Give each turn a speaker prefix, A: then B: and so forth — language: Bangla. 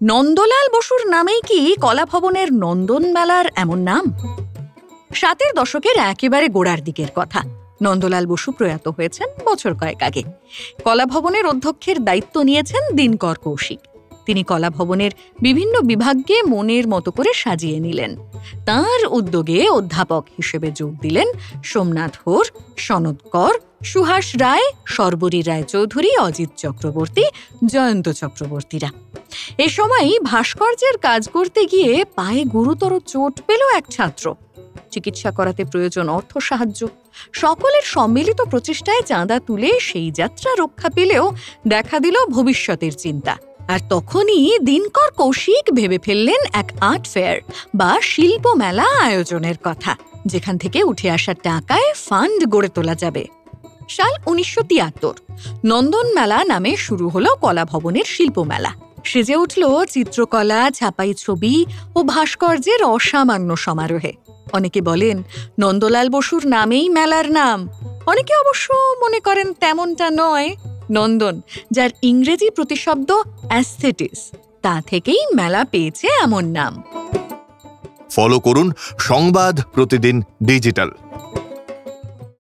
A: নন্দলাল বসুর নামেই কি কলাভবনের নন্দন মেলার এমন নাম? 60-এর দশকের একেবারে গোড়ার দিকের কথা। নন্দলাল বসু প্রয়াত হয়েছেন বছর কয়েক আগে। কলাভবনের অধ্যক্ষের দায়িত্ব নিয়েছেন দিনকর কৌশিক। তিনি কলাভবনের বিভিন্ন বিভাগকে মনের মতো করে সাজিয়ে নিলেন। তাঁর উদ্যোগে অধ্যাপক হিসেবে যোগ দিলেন সোমনাথ হোর, সনৎ কর, সুহাস রায়, শর্বরী রায়চৌধুরী, অজিত চক্রবর্তী, জয়ন্ত চক্রবর্তীরা। এ সময়ই ভাস্কর্যের কাজ করতে গিয়ে পায়ে গুরুতর চোট পেল এক ছাত্র। চিকিৎসা করাতে প্রয়োজন অর্থ সাহায্য। সকলের সম্মিলিত প্রচেষ্টায় চাঁদা তুলে সেই যাত্রা রক্ষা পেলেও দেখা দিল ভবিষ্যতের চিন্তা। আর তখনই দিনকর কৌশিক ভেবে ফেললেন এক আর্ট ফেয়ার বা শিল্প মেলা আয়োজনের কথা, যেখান থেকে উঠে আসা টাকায় ফান্ড গড়ে তোলা যাবে। সাল 1973 নন্দন মেলা নামে শুরু হলো কলাভবনের শিল্প মেলা। সেজে উঠল চিত্রকলা, ছাপাই ছবি ও ভাস্কর্যের অসামান্য সমারোহে। অনেকে বলেন নন্দলাল বসুর নামেই মেলার নাম, অনেকে অবশ্য মনে করেন তেমনটা নয়। নন্দন, যার ইংরেজি প্রতিশব্দ অ্যাস্থেটিস, তা থেকেই মেলা পেয়েছে এমন নাম।
B: ফলো করুন সংবাদ প্রতিদিন ডিজিটাল।